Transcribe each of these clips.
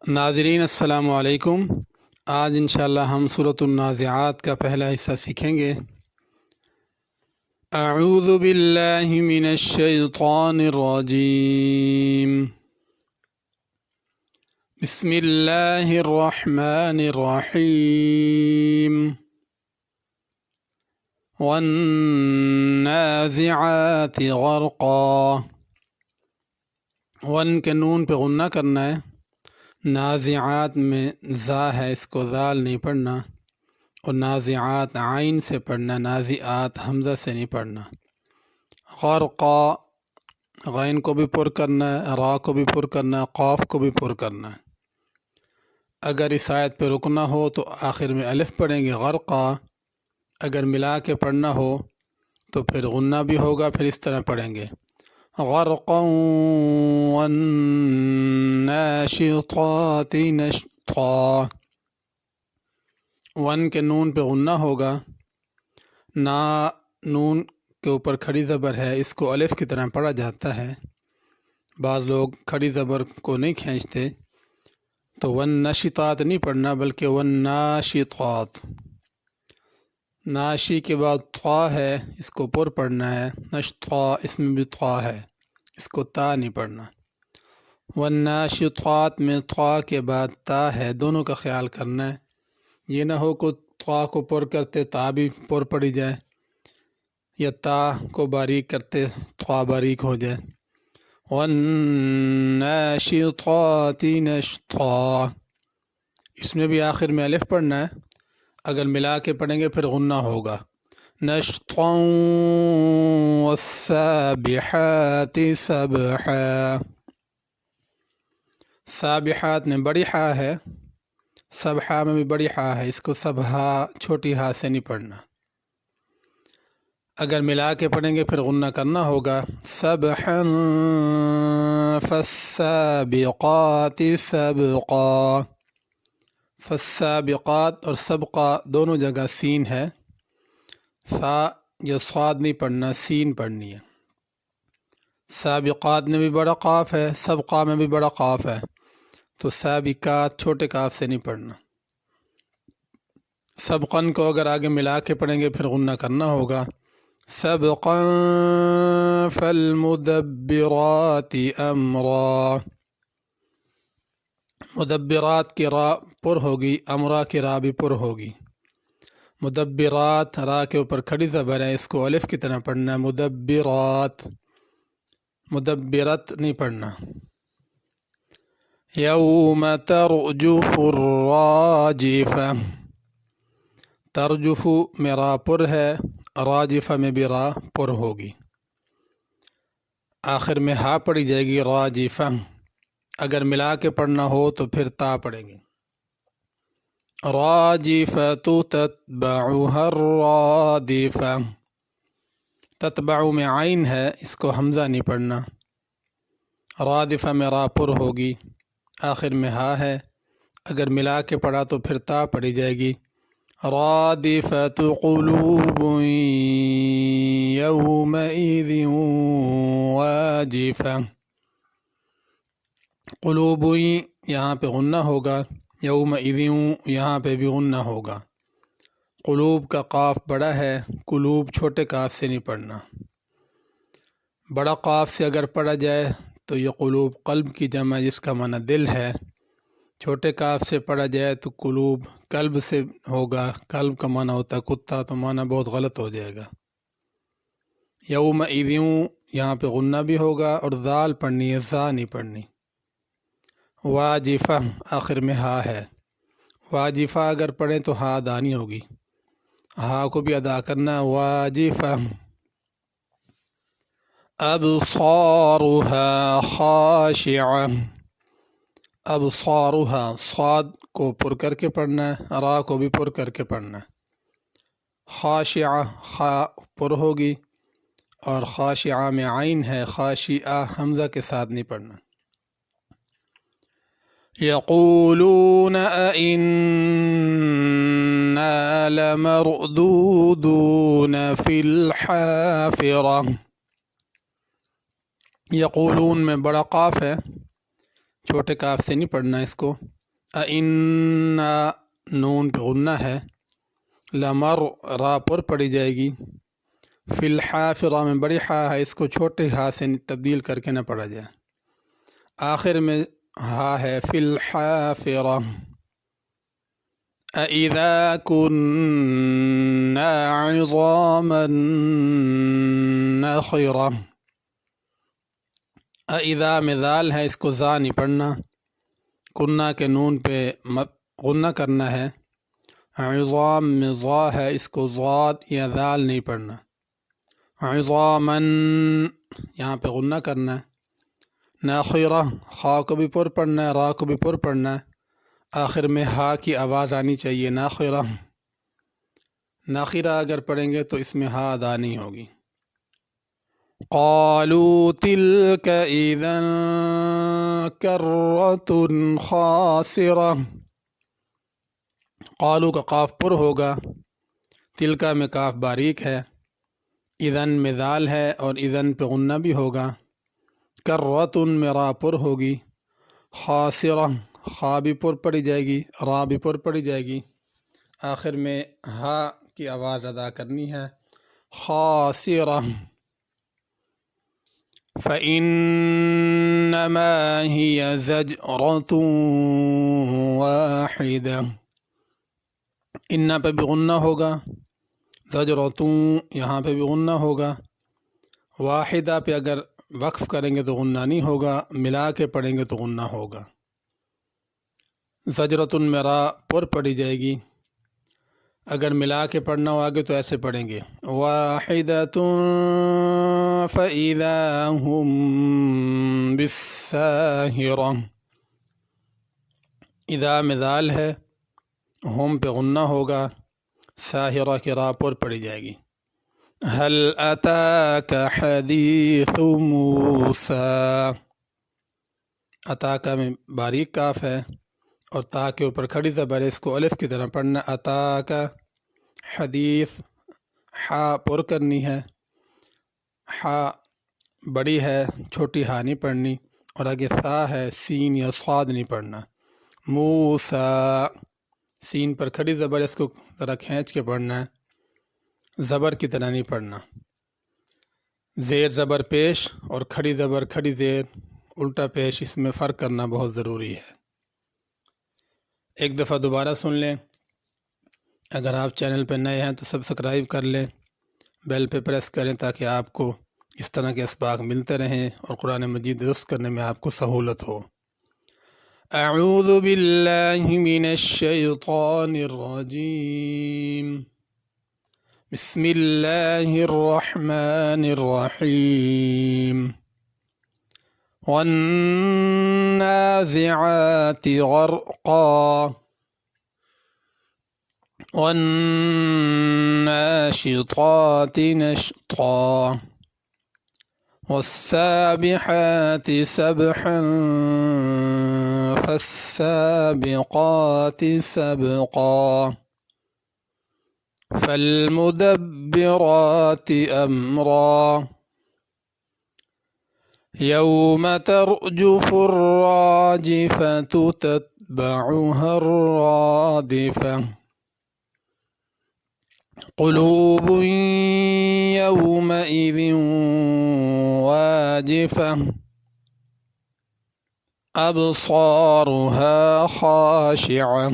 ناظرین السلام علیکم۔ آج انشاءاللہ ہم سورۃ النازعات کا پہلا حصہ سیکھیں گے۔ اعوذ باللہ من الشیطان الرجیم، بسم اللہ الرحمن الرحیم، والنازعات غرقا۔ ون کے نون پہ غنہ کرنا ہے، نازعات میں زا ہے، اس کو زال نہیں پڑھنا، اور نازعات عین سے پڑھنا، نازعات حمزہ سے نہیں پڑھنا۔ غرقا، غین کو بھی پر کرنا ہے، را کو بھی پر کرنا ہے، قاف کو بھی پر کرنا ہے۔ اگر اس آیت پہ رکنا ہو تو آخر میں الف پڑھیں گے غرقا، اگر ملا کے پڑھنا ہو تو پھر غنہ بھی ہوگا، پھر اس طرح پڑھیں گے غرقا والناشطات نشطا۔ ون کے نون پہ غنہ ہوگا، نا نون کے اوپر کھڑی زبر ہے، اس کو الف کی طرح پڑھا جاتا ہے، بعض لوگ کھڑی زبر کو نہیں کھینچتے، تو والناشطات نہیں پڑھنا بلکہ والناشطات۔ ناشی کے بعد طا ہے، اس کو پر پڑھنا ہے، نشطا اس میں بھی طا ہے، اس کو تا نہیں پڑھنا۔ والناشطات میں طا کے بعد تا ہے، دونوں کا خیال کرنا ہے، یہ نہ ہو کہ طا کو پر کرتے تا بھی پر پڑی جائے، یا تا کو باریک کرتے طا باریک ہو جائے۔ والناشطات نشطا، اس میں بھی آخر میں الف پڑھنا ہے، اگر ملا کے پڑھیں گے پھر غنہ ہوگا۔ نشطا والسابحات سبحا، سابحات میں بڑی حا ہے، سبحا میں بھی بڑی حا ہے، اس کو سبحا چھوٹی ہا سے نہیں پڑھنا، اگر ملا کے پڑھیں گے پھر غنہ کرنا ہوگا۔ سبحا فالسابقات سبقا، فالسابقات اور سبقا دونوں جگہ سین ہے، سا یا صاد نہیں پڑھنا، سین پڑھنی ہے۔ سابقات میں بھی بڑا قاف ہے، سبقا میں بھی بڑا قاف ہے، تو سابقات چھوٹے قاف سے نہیں پڑھنا۔ سبقن کو اگر آگے ملا کے پڑھیں گے پھر غنہ کرنا ہوگا۔ سبقا فالمدبرات امرا، مدبرات کی را پر ہوگی، امرا کی را بھی پر ہوگی۔ مدبرات را کے اوپر کھڑی زبر ہے، اس کو الف کی طرح پڑھنا ہے، مدبرات، مدبرت نہیں پڑھنا۔ یوم ترجف الراجفہ، ترجف میں را پر ہے، راجفہ میں بھی را پر ہوگی، آخر میں ہا پڑھی جائے گی راجفہ، اگر ملا کے پڑھنا ہو تو پھر تا پڑھیں گے۔ راجفہ تتبعها الرادفہ، تتبع میں عین ہے، اس کو حمزہ نہیں پڑھنا، رادفہ میں را پر ہوگی، آخر میں ہا ہے، اگر ملا کے پڑھا تو پھر تا پڑھی جائے گی۔ رادفۃ قلوب یومئذ واجفہ، قلوب یہاں پہ غنہ ہوگا، یومئذ یہاں پہ بھی غنہ ہوگا، قلوب کا قاف بڑا ہے، قلوب چھوٹے قاف سے نہیں پڑھنا، بڑا قاف سے اگر پڑھا جائے تو یہ قلوب قلب کی جمع جس کا معنی دل ہے، چھوٹے کاف سے پڑھا جائے تو قلوب قلب سے ہوگا، قلب کا معنی ہوتا ہے کتا، تو معنی بہت غلط ہو جائے گا۔ یومئذ یہاں پہ غنہ بھی ہوگا اور ذال پڑھنی ہے، زا نہیں پڑھنی۔ واجفہ آخر میں ہا ہے، واجفہ اگر پڑھیں تو ہا ادا نہیں ہوگی، ہا کو بھی ادا کرنا، واجفہ۔ ابصارها خاشعہ، ابصارها صاد کو پر کر کے پڑھنا ہے، را کو بھی پر کر کے پڑھنا ہے۔ خاشعہ خا پر ہوگی اور خاشعہ میں عین ہے، خاشعہ حمزہ کے ساتھ نہیں پڑھنا۔ یقولون ائنا لمردودون فی الحافرہ، یقولون میں بڑا قاف ہے، چھوٹے قاف سے نہیں پڑھنا اس کو، اِنَّا نون پہ غنہ ہے، لمر را پر پڑھی جائے گی، فی الحافرہ میں بڑی ہا ہے، اس کو چھوٹے ہا سے تبدیل کر کے نہ پڑھا جائے، آخر میں ہا ہے فی الحافرہ۔ اَإِذَا كُنَّا عِظَامًا نَخِرَةً، اِذا میں ذال ہے، اس کو زا نہیں پڑھنا، کنہ کے نون پہ غنہ کرنا ہے، عظام میں ضا ہے، اس کو ضاد یا ذال نہیں پڑھنا، عظاماً یہاں پہ غنہ کرنا ہے، ناخرہ خا کو بھی پر پڑھنا ہے، را کو بھی پر پڑھنا ہے، آخر میں ہا کی آواز آنی چاہیے، ناخرہ۔ ناخرہ اگر پڑھیں گے تو اس میں ہا ادا نہیں ہوگی۔ قالوا تلك اذا کرۃ خاسرہ، قالوا کا قاف پر ہوگا، تلکا میں کاف باریک ہے، اذن میں ذال ہے اور اذن پہ غنہ بھی ہوگا، کرۃ میں را پر ہوگی، خاسرہ خا بھی پر پڑھی جائے گی، را بھی پر پڑھی جائے گی، آخر میں ہا کی آواز ادا کرنی ہے، خاسرہ۔ فإنما هي زجرة واحدة، انّا پہ بھی غنہ ہوگا، زجرتوں یہاں پہ بھی غنہ ہوگا، واحدہ پہ اگر وقف کریں گے تو غنہ نہیں ہوگا، ملا کے پڑھیں گے تو غنہ ہوگا۔ زجرتن میں را پر پڑھی جائے گی، اگر ملا کے پڑھنا ہو آگے تو ایسے پڑھیں گے، واحدۃ فإذا هم بالساہرہ، اذا میں ذال ہے، ہم پہ غنہ ہوگا، ساہرہ کی را پر پڑھی جائے گی۔ هل اتاک حدیث موسیٰ، اتاکا میں باریک کاف ہے اور تا کے اوپر کھڑی زبر ہے، اس کو الف کی طرح پڑھنا، اتاکا حدیث، ہا پر کرنی ہے، ہا بڑی ہے، چھوٹی ہا نہیں پڑھنی، اور آگے سا ہے، سین یا صاد نہیں پڑھنا، موسیٰ سین پر کھڑی زبر ہے، اس کو ذرا کھینچ کے پڑھنا ہے، زبر کی طرح نہیں پڑھنا، زیر زبر پیش اور کھڑی زبر کھڑی زیر الٹا پیش، اس میں فرق کرنا بہت ضروری ہے۔ ایک دفعہ دوبارہ سن لیں، اگر آپ چینل پہ نئے ہیں تو سبسکرائب کر لیں، بیل پہ پریس کریں تاکہ آپ کو اس طرح کے اسباق ملتے رہیں اور قرآن مجید درست کرنے میں آپ کو سہولت ہو۔ اعوذ باللہ من الشیطان الرجیم، بسم اللہ الرحمن الرحیم، والنازعات غرقا، والناشطات نشطا، والسابحات سبحا، فالسابقات سبقا، فالمدبرات أمرا، يوم ترجف الراجفة تتبعها الرادفة، قلوب يومئذ واجفة، أبصارها خاشعة،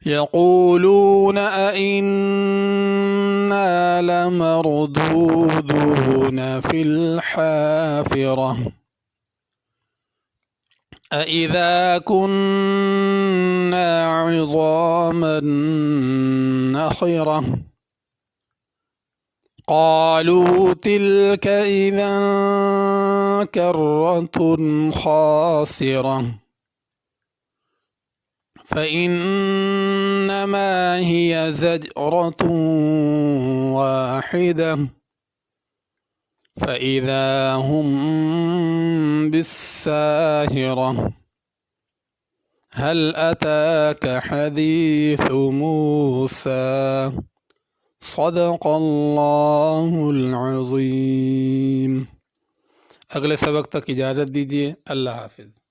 يقولون أئنا لمردودون في الحافرة، أئذا كنا عظاما نخرة، قالوا تلك إذا كرة خاسرة، فإنما هي زجرة واحدة فإذا هم بالساهرة، هل أتاك حديث موسى، صدق اللہ العظیم۔ اگلے سبق تک اجازت دیجیے، اللہ حافظ۔